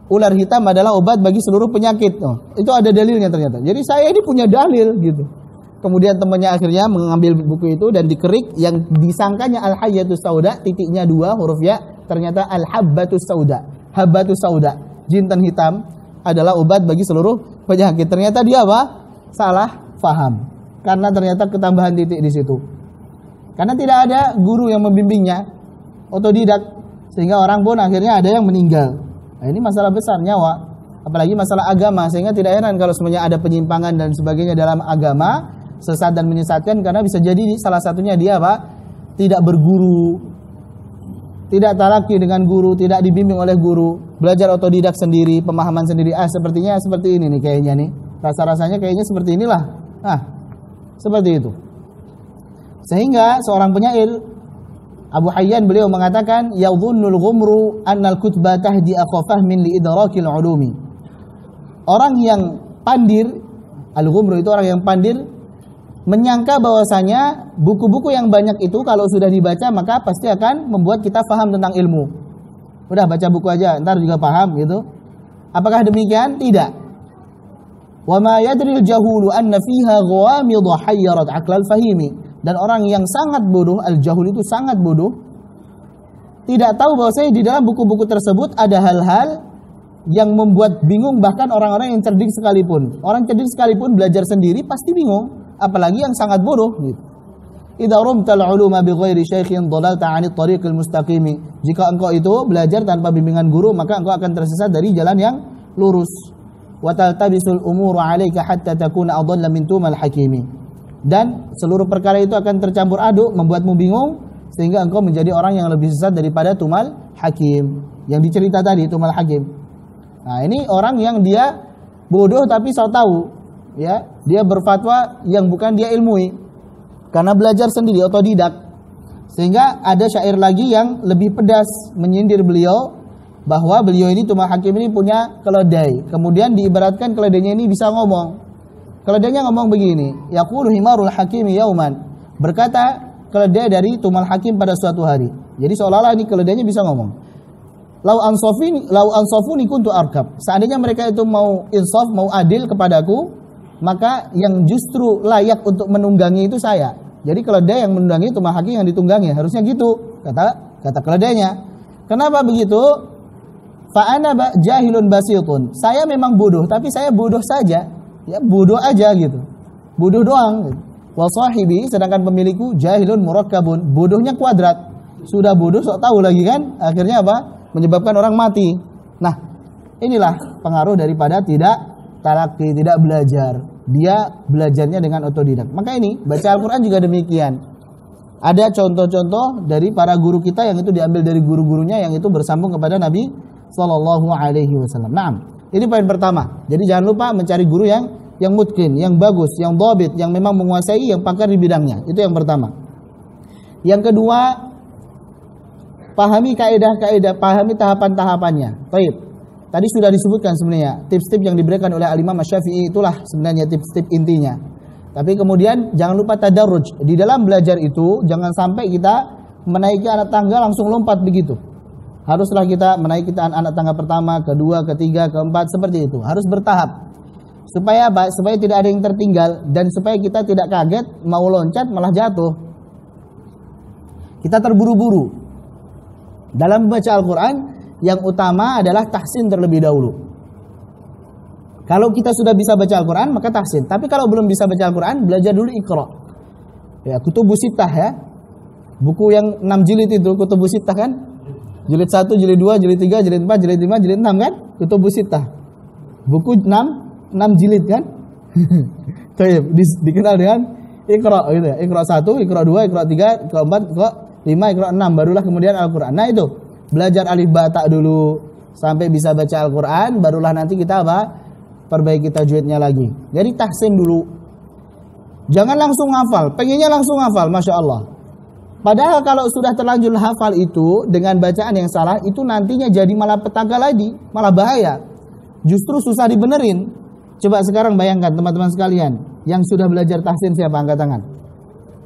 Ular hitam adalah obat bagi seluruh penyakit. Itu ada dalilnya ternyata. Jadi saya ini punya dalil gitu. Kemudian temannya akhirnya mengambil buku itu dan dikerik, yang disangkanya al-hayyatus sauda, titiknya 2 huruf ya, ternyata al-habbatus sauda. Habbatus sauda, jintan hitam adalah obat bagi seluruh penyakit. Ternyata dia apa? Salah faham. Karena ternyata ketambahan titik di situ. Karena tidak ada guru yang membimbingnya, otodidak, sehingga orang pun akhirnya ada yang meninggal. Nah, ini masalah besar nyawa, apalagi masalah agama, sehingga tidak heran kalau sebenarnya ada penyimpangan dan sebagainya dalam agama, sesat dan menyesatkan, karena bisa jadi salah satunya dia apa? Tidak berguru, tidak talaki dengan guru, tidak dibimbing oleh guru, belajar otodidak sendiri, pemahaman sendiri. Sepertinya seperti ini nih kayaknya nih, rasa-rasanya kayaknya seperti inilah. Seperti itu. Sehingga seorang penyair Abu Hayyan beliau mengatakan, yadhunnul ghumru annal kutbah tahdi aqafahmin li idrakil ulumi. Orang yang pandir, al-ghumru itu orang yang pandir, menyangka bahwasanya buku-buku yang banyak itu kalau sudah dibaca maka pasti akan membuat kita paham tentang ilmu. Udah baca buku aja, ntar juga paham gitu. Apakah demikian? Tidak. Wa ma yadril jahulu anna fiha ghawamid hayyarat aqlal fahimi. Dan orang yang sangat bodoh, al-jahul itu sangat bodoh, tidak tahu bahwasanya di dalam buku-buku tersebut ada hal-hal yang membuat bingung bahkan orang-orang yang cerdik sekalipun. Orang cerdik sekalipun belajar sendiri pasti bingung, apalagi yang sangat bodoh gitu. Idza rumtal uluma bighairi syaikhin dhalalta 'anit tariqil mustaqim. Jika engkau itu belajar tanpa bimbingan guru, maka engkau akan tersesat dari jalan yang lurus. Wa taltabisul umuru 'alaika hatta takuna adalla min tumal hakimi. Dan seluruh perkara itu akan tercampur aduk, membuatmu bingung, sehingga engkau menjadi orang yang lebih sesat daripada tumal hakim. Yang dicerita tadi, tumal hakim. Nah, ini orang yang dia bodoh tapi so tahu, ya, dia berfatwa yang bukan dia ilmui, karena belajar sendiri, otodidak. Sehingga ada syair lagi yang lebih pedas menyindir beliau, bahwa beliau ini tumal hakim ini punya keledai. Kemudian diibaratkan keledainya ini bisa ngomong. Keledainya ngomong begini, yaqulu himarul hakimi yauman. Berkata keledai dari tumal hakim pada suatu hari. Jadi seolah-olah ini keledainya bisa ngomong. Lau ansafuni kuntu arkab. Seandainya mereka itu mau insaf, mau adil kepadaku, maka yang justru layak untuk menunggangi itu saya. Jadi keledai yang menunggangi tumal hakim yang ditunggangi, harusnya gitu, kata keledainya. Kenapa begitu? Fa ana jahilun basitun. Saya memang bodoh, tapi saya bodoh saja. Ya bodoh aja gitu, bodoh doang. Wa sahibi, sedangkan pemilikku jahilun murakkabun, bodohnya kuadrat. Sudah bodoh sok tahu lagi kan, akhirnya apa? Menyebabkan orang mati. Nah, inilah pengaruh daripada tidak talaki, tidak belajar. Dia belajarnya dengan otodidak. Maka ini baca Al-Quran juga demikian. Ada contoh-contoh dari para guru kita yang itu diambil dari guru-gurunya yang itu bersambung kepada Nabi SAW. Naam. Ini poin pertama. Jadi jangan lupa mencari guru yang mutqin, yang bagus, yang dhabit, yang memang menguasai, yang pakar di bidangnya. Itu yang pertama. Yang kedua, pahami kaidah-kaidah, pahami tahapan-tahapannya. Baik. Tadi sudah disebutkan sebenarnya tips-tips yang diberikan oleh Al-Imam Asy-Syafi'i, itulah sebenarnya tips-tips intinya. Tapi kemudian jangan lupa tadarruj. Di dalam belajar itu jangan sampai kita menaiki anak tangga langsung lompat begitu. Haruslah kita menaiki anak tangga pertama, kedua, ketiga, keempat, seperti itu. Harus bertahap. Supaya apa? Supaya tidak ada yang tertinggal dan supaya kita tidak kaget mau loncat malah jatuh. Kita terburu-buru. Dalam membaca Al-Quran, yang utama adalah tahsin terlebih dahulu. Kalau kita sudah bisa baca Al-Quran, maka tahsin. Tapi kalau belum bisa baca Al-Quran, belajar dulu Iqra. Ya, Kutubus Sittah ya. Buku yang 6 jilid itu, Kutubus Sittah kan? Jilid 1, jilid 2, jilid 3, jilid 4, jilid 5, jilid 6 kan? Kutubus Sittah. Buku 6 jilid kan? Dikenal dengan Iqra gitu ya. Iqra 1, Iqra 2, Iqra 3, Iqra 4, Iqra 5, Iqra 6, barulah kemudian Al-Quran. Nah itu, belajar alif ba ta dulu sampai bisa baca Al-Quran, barulah nanti kita apa? Perbaiki tajwidnya lagi. Jadi tahsin dulu. Jangan langsung hafal. Pengennya langsung hafal, Masya Allah. Padahal kalau sudah terlanjur hafal itu dengan bacaan yang salah, itu nantinya jadi malah petaka lagi, malah bahaya. Justru susah dibenerin. Coba sekarang bayangkan teman-teman sekalian, yang sudah belajar tahsin siapa, angkat tangan?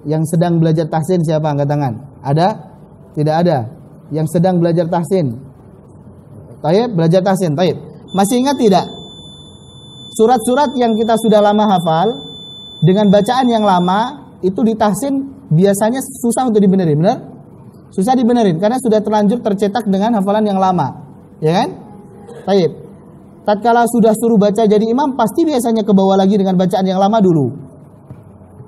Yang sedang belajar tahsin siapa, angkat tangan? Ada? Tidak ada. Yang sedang belajar tahsin. Taib, belajar tahsin, taib. Masih ingat tidak? Surat-surat yang kita sudah lama hafal dengan bacaan yang lama itu ditahsin biasanya susah untuk dibenerin, benar? Susah dibenerin karena sudah terlanjur tercetak dengan hafalan yang lama, ya kan? Taib. Tatkala sudah suruh baca jadi imam pasti biasanya ke bawah lagi dengan bacaan yang lama dulu.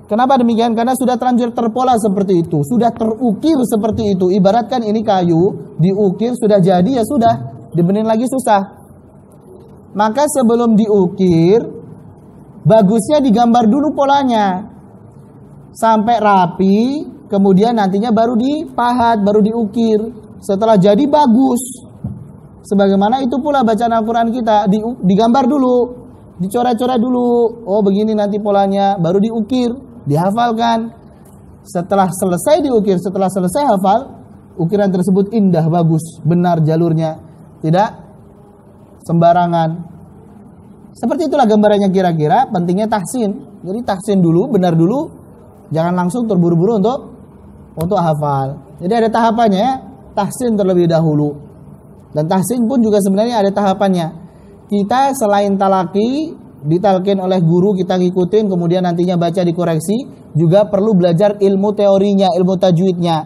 Kenapa demikian? Karena sudah terlanjur terpola seperti itu, sudah terukir seperti itu. Ibaratkan ini kayu, diukir sudah jadi ya sudah, dibenerin lagi susah. Maka sebelum diukir, bagusnya digambar dulu polanya. Sampai rapi, kemudian nantinya baru dipahat, baru diukir. Setelah jadi bagus. Sebagaimana itu pula bacaan Al-Quran kita, digambar dulu, dicoret-coret dulu. Oh begini nanti polanya, baru diukir, dihafalkan. Setelah selesai diukir, setelah selesai hafal, ukiran tersebut indah, bagus, benar jalurnya. Tidak sembarangan. Seperti itulah gambarannya kira-kira. Pentingnya tahsin. Jadi tahsin dulu, benar dulu. Jangan langsung terburu-buru untuk hafal. Jadi ada tahapannya ya. Tahsin terlebih dahulu. Dan tahsin pun juga sebenarnya ada tahapannya. Kita selain talaki, ditalkin oleh guru, kita ngikutin, kemudian nantinya baca dikoreksi, juga perlu belajar ilmu teorinya, ilmu tajwidnya.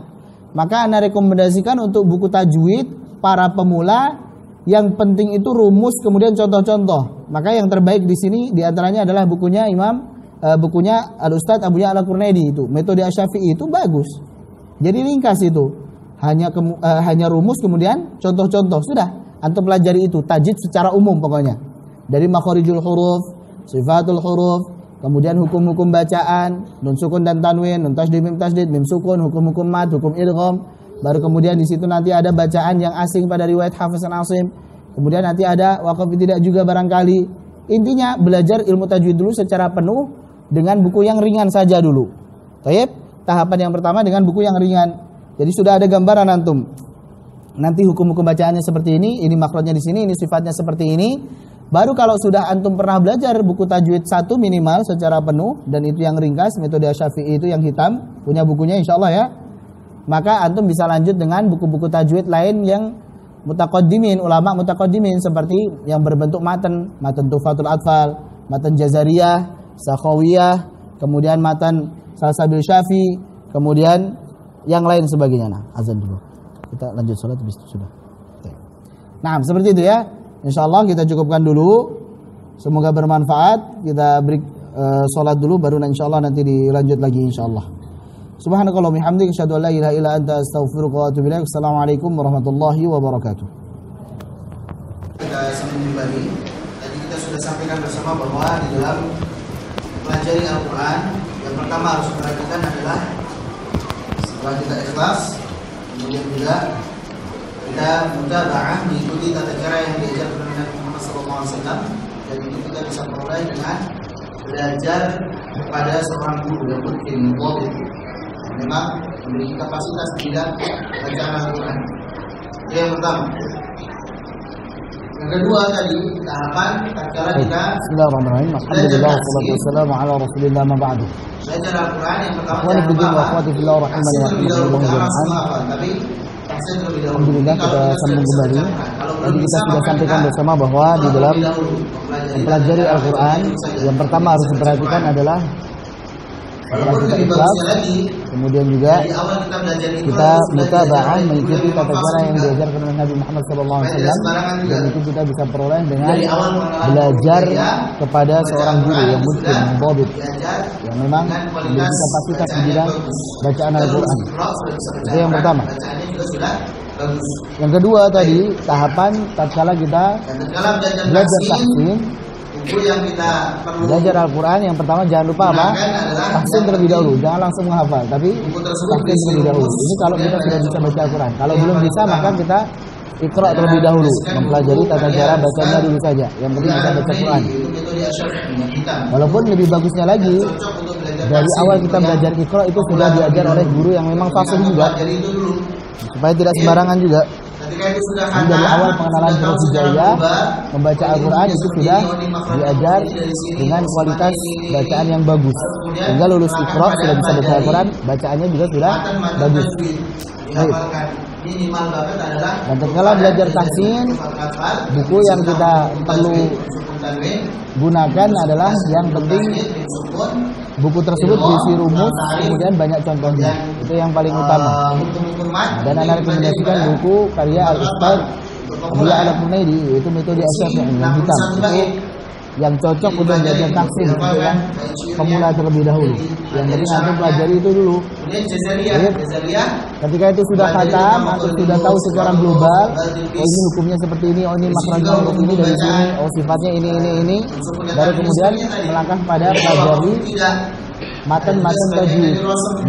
Maka Anda rekomendasikan untuk buku tajwid para pemula. Yang penting itu rumus kemudian contoh-contoh. Maka yang terbaik di sini diantaranya adalah bukunya bukunya Al-Ustadz Abu Ya'la Al-Qurnaidi itu. Metode Asy-Syafi'i itu bagus. Jadi ringkas itu. Hanya rumus kemudian contoh-contoh. Sudah, antum pelajari itu. Tajwid secara umum pokoknya. Dari makharijul huruf, sifatul huruf, kemudian hukum-hukum bacaan, nun sukun dan tanwin, nun tasydid, mim sukun, hukum-hukum mad, hukum idgham. Baru kemudian di situ nanti ada bacaan yang asing pada riwayat Hafiz dan Asim. Kemudian nanti ada waqaf tidak juga barangkali. Intinya belajar ilmu tajwid dulu secara penuh dengan buku yang ringan saja dulu. Baik, tahapan yang pertama dengan buku yang ringan. Jadi sudah ada gambaran antum. Nanti hukum-hukum bacaannya seperti ini makhrajnya di sini, ini sifatnya seperti ini. Baru kalau sudah antum pernah belajar buku tajwid 1 minimal secara penuh dan itu yang ringkas, metode Syafi'i itu yang hitam, punya bukunya insyaallah ya. Maka antum bisa lanjut dengan buku-buku tajwid lain yang mutaqaddimin, ulama mutaqaddimin seperti yang berbentuk matan Tufatul Atfal, matan Jazariyah, Sakhawiyah, kemudian matan Salsabil Syafi, kemudian yang lain sebagainya. Nah, azan dulu. Kita lanjut salat habis itu sudah. Oke. Nah, seperti itu ya. Insyaallah kita cukupkan dulu. Semoga bermanfaat. Kita beri salat dulu baru insyaallah nanti dilanjut lagi insyaallah. Subhanakallah bihamdika asyhadu an la ilaha illa anta astaghfiruka wa atubu ilaik. Assalamualaikum warahmatullahi wabarakatuh. Kita sambung kembali. Tadi kita sudah sampaikan bersama bahwa di dalam pelajari Al-Quran yang pertama harus diperhatikan adalah setelah kita ikhlas, kemudian juga kita mutaba'ah mengikuti tata cara yang diajarkan oleh Nabi Muhammad SAW, dan itu kita bisa mulai dengan belajar kepada seorang guru yang mungkin memang memiliki kapasitas di bidang bacaan Al-Quran. Itu yang pertama. Yang kedua tadi tahapan tatkala kita Bismillahirrahmanirrahim. Alhamdulillah wassalatu wassalamu ala Rasulillah ma ba'du. Belajar Al-Quran yang pertama Wa nabiyyu wa akhwati fillah rahimani wa rahimahullah. Tapi alhamdulillah kita sambung kembali. Tadi kita sudah sampaikan bersama bahwa di dalam mempelajari Al-Quran yang pertama harus diperhatikan adalah setelah kita ikhlas, Kemudian juga Dari awal kita belajar Iqra kita harus belajar mutaba'ah dari mengikuti mulai tata cara memahami yang juga. diajarkan oleh Nabi Muhammad SAW, dan itu kita bisa peroleh dengan Dari awal pengenalan belajar budaya, kepada membaca seorang guru Al-Quran yang itu mungkin sudah mubabit, diajar yang memang dengan memiliki kualitas kapasitas di bacaan bidang yang bagus. bacaan Kita Al-Quran. lulus Iqra sudah bisa baca Itu yang Al-Quran, pertama. bacaannya juga sudah bagus. Yang kedua tadi tahapan tatkala kita Dan tatkala belajar tahsin, buku yang kita perlu belajar Al-Quran, yang pertama jangan lupa apa? gunakan adalah Tahsin terlebih dahulu, jangan langsung menghafal, tapi buku tersebut tahsin berisi terlebih dahulu. rumus, Ini kalau kita kemudian sudah bisa baca Al-Quran. Kalau yang belum paling bisa, utama. maka kita Iqra terlebih dahulu, mempelajari tata cara bacanya dulu saja. Yang penting kita baca Quran. Itu metode Asy-Syafi'i yang hitam. Walaupun lebih bagusnya lagi, Cocok untuk belajar dari tahsin awal itu kita yang belajar Iqra itu sudah diajar oleh guru yang memang fasih juga, Jadi itu dulu. supaya tidak sembarangan juga. Ketika itu sudah Jadi dari awal pengenalan huruf hijaiyah, membaca Al-Quran itu sudah diajar dengan kualitas bacaan yang bagus. Sehingga lulus Iqra sudah bisa baca Al-Quran, bacaannya juga sudah bagus. Baik. Minimal banget adalah Dan tatkala belajar tahsin, buku yang kita perlu gunakan adalah yang penting buku tersebut berisi rumus, kemudian banyak contohnya. Itu yang paling utama. Dan anda rekomendasikan buku karya Al-Ustaz Abdullah Al-Hunaidi, yaitu metode Asy-Syafi'i yang hitam. Itu yang cocok untuk belajar tahsin, untuk yang pemula terlebih dahulu. Yang penting antum pelajari itu dulu. Ketika itu sudah khatam, antum sudah tahu secara global, oh ini hukumnya seperti ini, oh ini makhrajnya huruf ini dari sini, oh sifatnya ini. Baru kemudian melangkah pada pelajari matan-matan tajwid,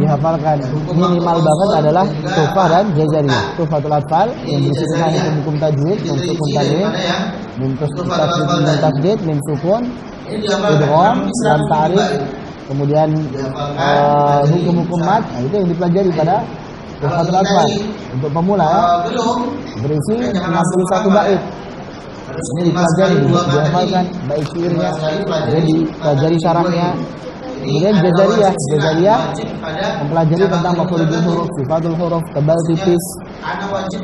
dihafalkan. Minimal banget adalah Tuhfah dan Jazariyah. Tuhfatul Atfal yang berisi tentang hukum tajwid, sukun tanwin, min tasdid, min sukun, idgham, lam ta'rif, kemudian hukum-hukum mat. Nah, itu yang dipelajari pada Tuhfatul Atfal. Untuk pemula ya, berisi 61 bait. Ini dipelajari, dihafalkan bait syairnya, kemudian dipelajari syarahnya. Kemudian Jazariyah mempelajari tentang makhrajul huruf, sifatul huruf, tebal tipis.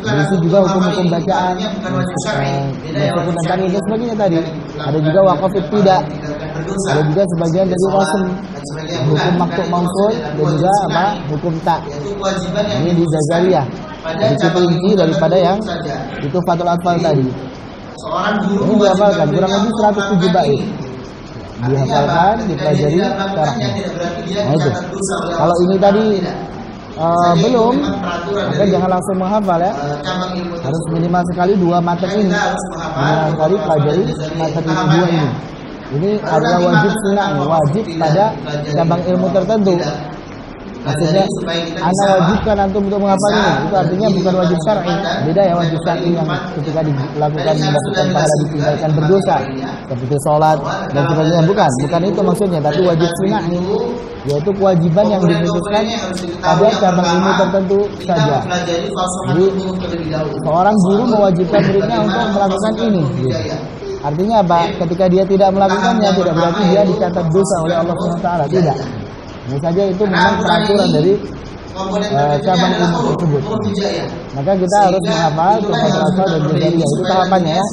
Berisi juga hukum-hukum bacaan, meskipun dan dan sebagainya tadi. Ada juga waqaf ibtida. Ada juga sebagian dari rasm, hukum maktub mausul, dan juga apa? Hukum ta. Ini di Jazariyah. Itu inti daripada yang itu Fathul Atfal tadi. Ini dihafalkan kurang lebih 107 bait. Dihafalkan, dipelajari syarahnya. Nah itu. Kalau ini tadi belum, maka jangan langsung menghafal ya. Harus minimal sekali 2 matan ini. Minimal sekali pelajari matan ini 2 ini. Ini adalah wajib sunnah, wajib pada cabang ilmu tertentu. Maksudnya, anda wajibkan antum untuk menghafal ini. Itu artinya bukan wajib syar'i. Beda ya wajib syar'i yang ketika dilakukan mendapatkan pahala ditinggalkan berdosa, seperti sholat dan sebagainya. Bukan itu maksudnya. Tapi wajib sunnah ini, yaitu kewajiban yang diputuskan pada cabang ilmu tertentu saja. Jadi seorang guru mewajibkan muridnya untuk melakukan ini. Gitu. Artinya apa? Ketika dia tidak melakukannya, tidak berarti dia dicatat dosa oleh Allah SWT. Tidak. Ini saja itu memang peraturan dari cabang ilmu tersebut. Maka kita harus menghafal Tuhfatul Atfal dan Jazariyah. Itu tahapannya ya.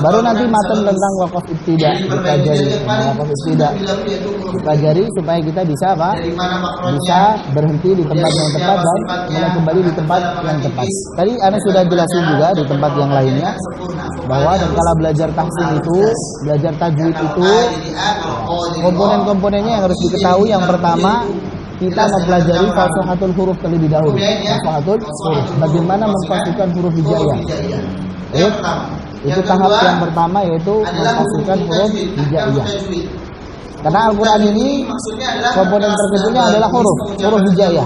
Baru nanti matan tentang waqaf ibtida dipelajari. Waqaf ibtida dipelajari supaya kita bisa apa? Bisa berhenti di tempat yang tepat dan mulai kembali di tempat yang tepat. Tadi Anda sudah jelasin juga di tempat yang lainnya bahwa tatkala belajar tahsin itu, belajar tajwid itu, komponen-komponennya yang harus diketahui. Yang pertama, kita mempelajari fasahatul huruf terlebih dahulu. Fasahatul huruf, bagaimana memfasihkan huruf hijaiyah. Itu tahap yang pertama, yaitu memfasihkan huruf hijaiyah. Karena Al-Quran ini komponen terkecilnya adalah huruf hijaiyah.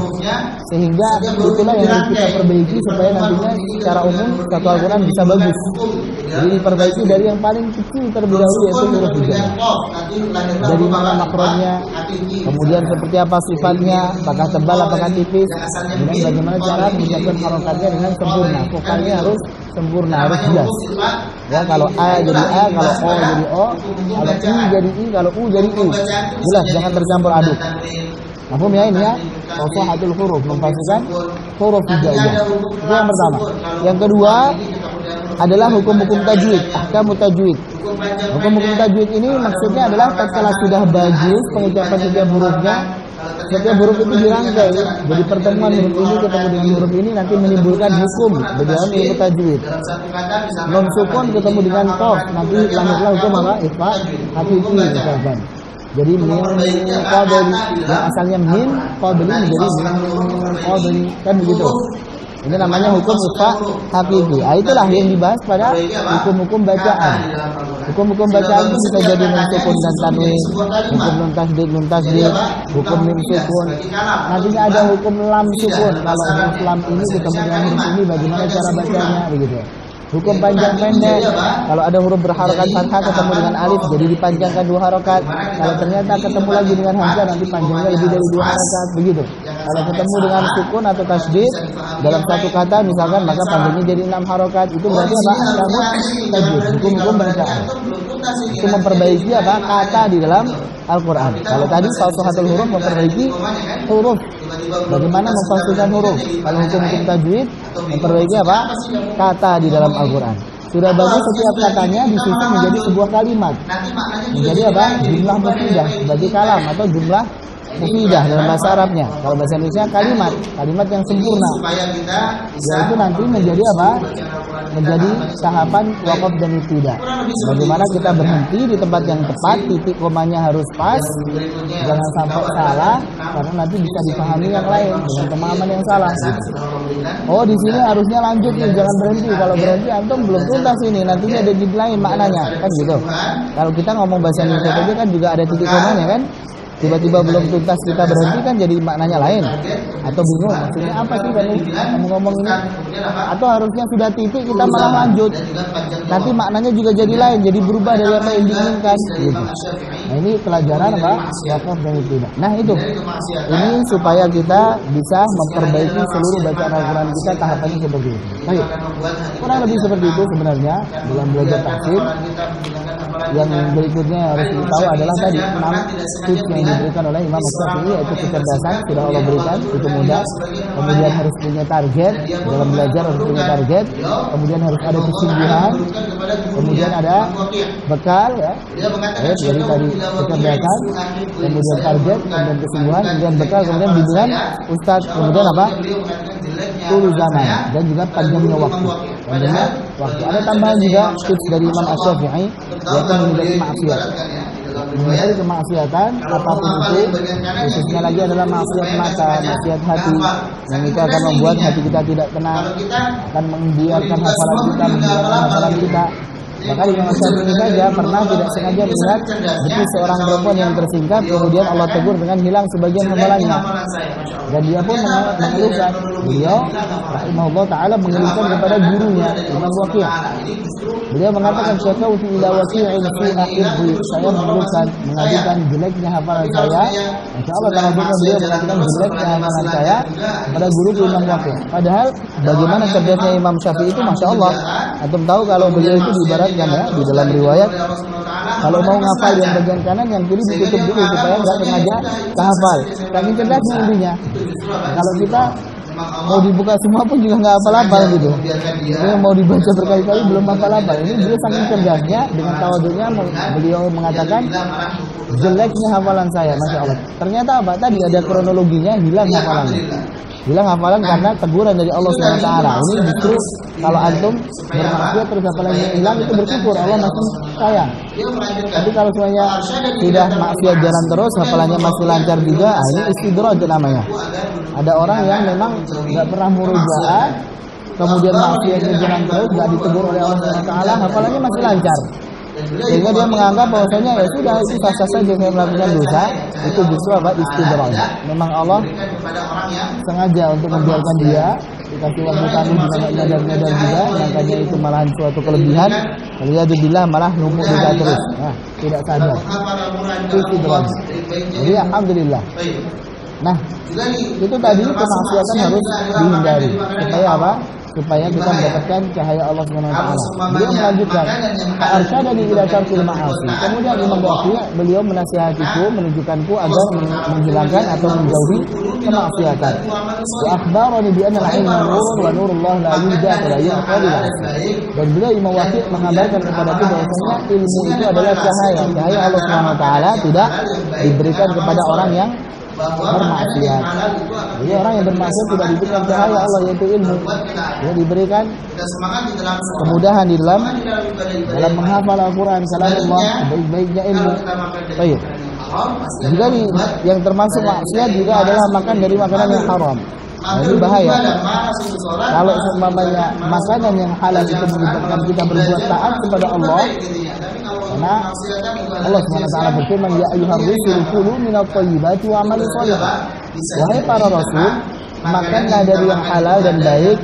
Sehingga itulah yang harus kita perbaiki supaya nantinya secara umum satu Al-Quran bisa bagus. Jadi diperbaiki dari yang paling kecil terlebih dahulu, yaitu huruf hijaiyah. Dari mana makronnya, kemudian seperti apa sifatnya, apakah tebal, apakah tipis, kemudian bagaimana cara mengucapkan harokatnya dengan sempurna. Vokalnya harus sempurna, harus jelas. Ya, kalau A jadi A, kalau O jadi O, kalau I jadi I, kalau U jadi U. Jelas, jangan tercampur aduk. Mahfum ya ini ya, fasahatul huruf, memfasihkan huruf hijaiyah. Itu yang pertama. Yang kedua adalah hukum-hukum tajwid, ahkam tajwid. Hukum-hukum tajwid ini maksudnya adalah tatkala sudah bagus pengucapan setiap hurufnya, setiap huruf itu dirangkai. Jadi pertemuan huruf ini ketemu dengan huruf ini nanti menimbulkan hukum di dalam ilmu tajwid. Nun sukun ketemu dengan qaf, nanti lahirlah hukum apa? Ikhfa hakiki misalkan. Jadi min qabli yang asalnya min qabli menjadi min qabli, kan begitu. Ini namanya hukum ikhfa hakiki. Itulah yang dibahas pada hukum-hukum bacaan. Hukum-hukum bacaan itu bisa jadi nun sukun dan tanwin, hukum nun tasdid, hukum mim sukun. Nantinya ada hukum lam sukun. Kalau huruf lam ini ketemu dengan huruf ini, bagaimana cara bacanya, begitu. Hukum panjang pendek, kalau ada huruf berharokat fathah ketemu dengan alif, jadi dipanjangkan 2 harokat. Kalau ternyata ketemu lagi dengan hamzah, nanti panjangnya lebih dari 2 harokat, begitu. Kalau ketemu dengan sukun atau tasdid dalam satu kata misalkan, maka panjangnya jadi 6 harokat. Itu berarti apa? Tajwid, hukum-hukum bacaan. Itu memperbaiki apa? Kata di dalam Al-Quran. Kalau tadi falsafatul huruf memperbaiki huruf. Bagaimana memfalsukan huruf? Kalau hukum-hukum tajwid memperbaiki apa? Kata di dalam Al-Quran. Sudah bagus setiap katanya disusun menjadi sebuah kalimat. Menjadi apa? Jumlah mufidah sebagai kalam atau jumlah mufidah dalam bahasa Arabnya. Kalau bahasa Indonesia kalimat yang sempurna. Yaitu nanti menjadi apa? Menjadi tahapan waqaf dan ibtida. Bagaimana kita berhenti di tempat yang tepat, titik komanya harus pas, jangan sampai salah, karena nanti bisa dipahami yang lain dengan pemahaman yang salah. Oh, di sini harusnya lanjut nih, jangan berhenti. Kalau berhenti antum belum tuntas ini, nantinya ada di lain maknanya, kan gitu. Kalau kita ngomong bahasa Indonesia saja kan juga ada titik komanya kan. Tiba-tiba belum tuntas kita berhenti kan jadi maknanya lain. Atau bingung maksudnya apa sih kamu ngomong ini? Atau harusnya sudah titik kita malah lanjut. Nanti maknanya juga jadi lain, jadi berubah dari apa yang diinginkan gitu. Nah, ini pelajaran apa? Waqaf dan ibtida. Nah, itu. Ini supaya kita bisa memperbaiki seluruh bacaan Al-Qur'an kita tahapannya seperti itu. Baik. Kurang lebih seperti itu sebenarnya dalam belajar tafsir. Yang berikutnya harus kita tahu adalah tadi 6 tips yang diberikan oleh Imam Syafi'i, yaitu kecerdasan sudah Allah berikan, itu mudah. Kemudian harus punya target dalam belajar, harus punya target. Kemudian harus ada kesungguhan. Kemudian ada bekal ya. Jadi tadi kecerdasan, kemudian target, kemudian kesungguhan, kemudian bekal, kemudian bimbingan ustaz, kemudian apa? Tulu zaman dan juga panjangnya waktu. Panjangnya waktu. Ada tambahan juga tips dari Imam Syafi'i, yaitu menghindari maksiat. Menghindari kemaksiatan apapun itu, khususnya lagi adalah maksiat mata, maksiat hati, yang itu akan membuat hati kita tidak tenang, akan membiarkan hafalan kita, membiarkan hafalan kita. Maka di masa ini saja pernah tidak sengaja melihat betis seorang perempuan yang tersingkap, kemudian Allah tegur dengan hilang sebagian hafalannya. Dan dia pun mengeluhkan, beliau rahimahullah ta'ala mengeluhkan kepada gurunya Imam Waqi'. Beliau mengatakan syakautu ila waqi'in fi'a hifzi, saya mengeluhkan, mengadukan jeleknya hafalan saya. Insyaallah kalau beliau mengatakan jeleknya hafalan saya kepada guru Imam Waqi'. Padahal bagaimana cerdasnya Imam Syafi'i itu Masya Allah. Antum tahu kalau beliau itu diibaratkan ya di dalam riwayat, kalau mau ngafal yang bagian kanan, yang kiri ditutup dulu supaya nggak sengaja kehafal. Saking cerdasnya intinya. Kalau kita mau dibuka semua pun juga nggak hafal-hafal gitu. Ini mau dibaca berkali-kali belum hafal-hafal. Ini beliau saking cerdasnya, dengan tawadhunya beliau mengatakan jeleknya hafalan saya, Masya Allah. Ternyata apa? Tadi ada kronologinya, hilang hafalannya. Hilang hafalan karena teguran dari Allah SWT. Ini justru kalau antum bermaksiat terus hafalannya hilang, itu bersyukur, Allah masih sayang. Tapi kalau semuanya tidak maksiat jalan terus, hafalannya masih lancar juga, ini istidraj namanya. Ada orang yang memang nggak pernah murojaah, kemudian maksiatnya jalan terus, nggak ditegur oleh Allah SWT, hafalannya masih lancar. Sehingga dia menganggap bahwasanya ya sudah, itu sah-sah saja saya melakukan dosa. Itu justru apa? Istidraj. Memang Allah sengaja untuk membiarkan dia dikasih waktu tangguh dengan nyadar-nyadar juga, makanya itu malahan suatu kelebihan. Alhamdulillah malah numpuk dosa terus. Nah, tidak sadar. Itu istidraj. Jadi alhamdulillah. Nah, itu tadi kemaksiatan harus dihindari. Supaya apa? Supaya kita mendapatkan cahaya Allah SWT. Beliau melanjutkan, arsyadani ila tarkil ma'asi. Kemudian Imam Waqi' beliau menasihatiku, menunjukkanku agar menghilangkan atau menjauhi kemaksiatan. Wa akhbarani bi anna al-'ilma nurun wa nurullah la yujad wa la yuqad. Dan beliau Imam Waqi' mengabarkan kepadaku bahwasanya ilmu itu adalah cahaya. Cahaya Allah SWT tidak diberikan kepada orang yang bermaksiat. Jadi orang yang bermaksiat tidak diberikan cahaya Allah yaitu ilmu. Dia diberikan kemudahan di dalam menghafal Al-Quran, kalam Allah, baik-baiknya ilmu. Baik. Juga yang termasuk maksiat juga adalah makan dari makanan yang haram. Nah, ini bahaya. Kalau seumpamanya makanan yang halal itu menyebabkan kita berbuat taat kepada Allah, karena Allah SWT berfirman, ya ayyuhar rusul kulu minat thayyibati wa amalu shalihah. Wahai para rasul, makanlah dari yang halal dan baik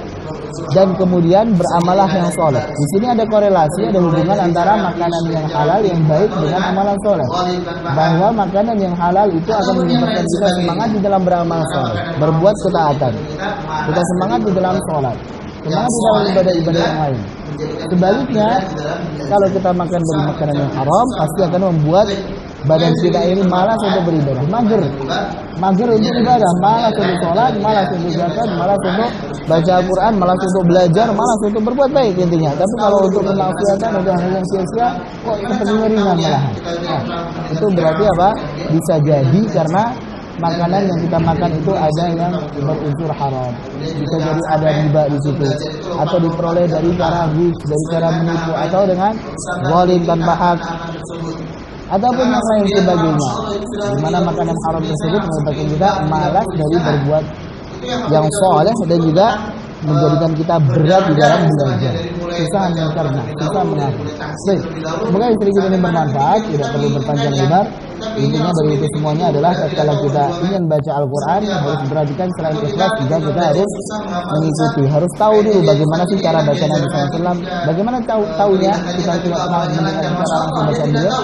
dan kemudian beramalah yang soleh. Di sini ada korelasi, ada hubungan antara makanan yang halal yang baik dengan amalan soleh. Bahwa makanan yang halal itu akan menyebabkan kita semangat di dalam beramal soleh, berbuat ketaatan. Kita semangat di dalam sholat, semangat di dalam ibadah-ibadah yang lain. Sebaliknya, kalau kita makan dari makanan yang haram, pasti akan membuat badan kita ini malas untuk beribadah, mager untuk ibadah, malas untuk sholat, malas untuk zakat, malas untuk baca Al-Quran, malas untuk belajar, malas untuk berbuat baik intinya. Tapi kalau untuk kemaksiatan udah hal yang sia-sia, kok sepertinya ringan malahan. Nah, itu berarti apa? Bisa jadi karena makanan yang kita makan itu ada yang berunsur haram. Bisa jadi ada riba di situ, atau diperoleh dari cara ghus, dari cara menipu, atau dengan zalim tanpa hak, ataupun yang lain sebagainya. Di mana makanan haram tersebut menyebabkan kita malas dari berbuat yang soleh dan juga menjadikan kita berat di dalam belajar, susah mencerna, susah mengaku. Baik, semoga istri kita ini bermanfaat, tidak perlu berpanjang lebar. Intinya dari itu semuanya adalah kalau kita ingin baca Al-Quran harus perhatikan selain ikhlas juga kita harus mengikuti, harus tahu dulu bagaimana sih cara baca Nabi SAW. Bagaimana tahunya kita tidak pernah mendengar cara langsung baca beliau,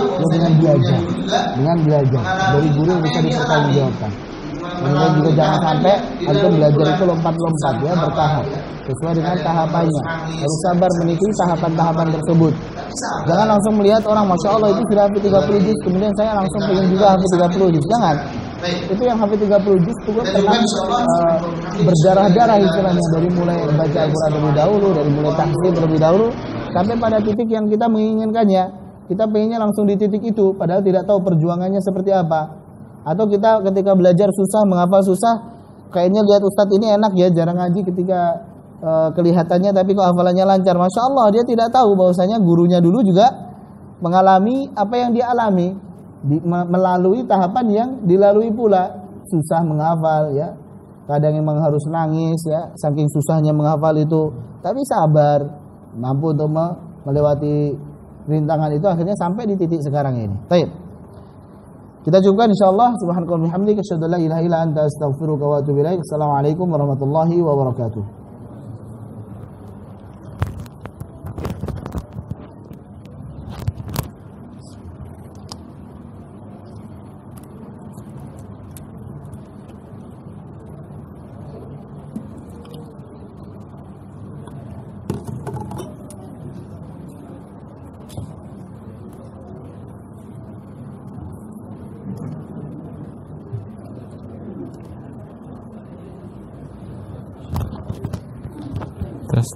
dengan belajar dari guru yang bisa dipertanggungjawabkan. Kemudian juga jangan sampai antum belajar itu lompat-lompat ya, bertahap sesuai dengan tahapannya. Harus sabar mengikuti tahapan-tahapan tersebut. Jangan langsung melihat orang Masya Allah itu sudah hafid 30 juz, kemudian saya langsung pengen juga hafid 30 juz. Jangan. Itu yang hafid 30 juz itu pernah berdarah-darah istilahnya, dari mulai baca Al-Quran lebih dahulu, dari mulai tahfidz lebih dahulu, sampai pada titik yang kita menginginkannya. Kita pengennya langsung di titik itu, padahal tidak tahu perjuangannya seperti apa. Atau kita ketika belajar susah, menghafal susah, kayaknya lihat ustadz ini enak ya, jarang ngaji ketika kelihatannya, tapi kok hafalannya lancar. Masya Allah, dia tidak tahu bahwasanya gurunya dulu juga mengalami apa yang dia alami, melalui tahapan yang dilalui pula. Susah menghafal ya, kadang memang harus nangis ya, saking susahnya menghafal itu. Tapi sabar, mampu untuk melewati rintangan itu, akhirnya sampai di titik sekarang ini. Baik. Kita cukupkan insyaallah. Subhanakallahumma wa bihamdika asyhadu an la ilaha illa anta astaghfiruka wa atubu ilaik. Assalamualaikum warahmatullahi wabarakatuh.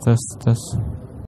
Tes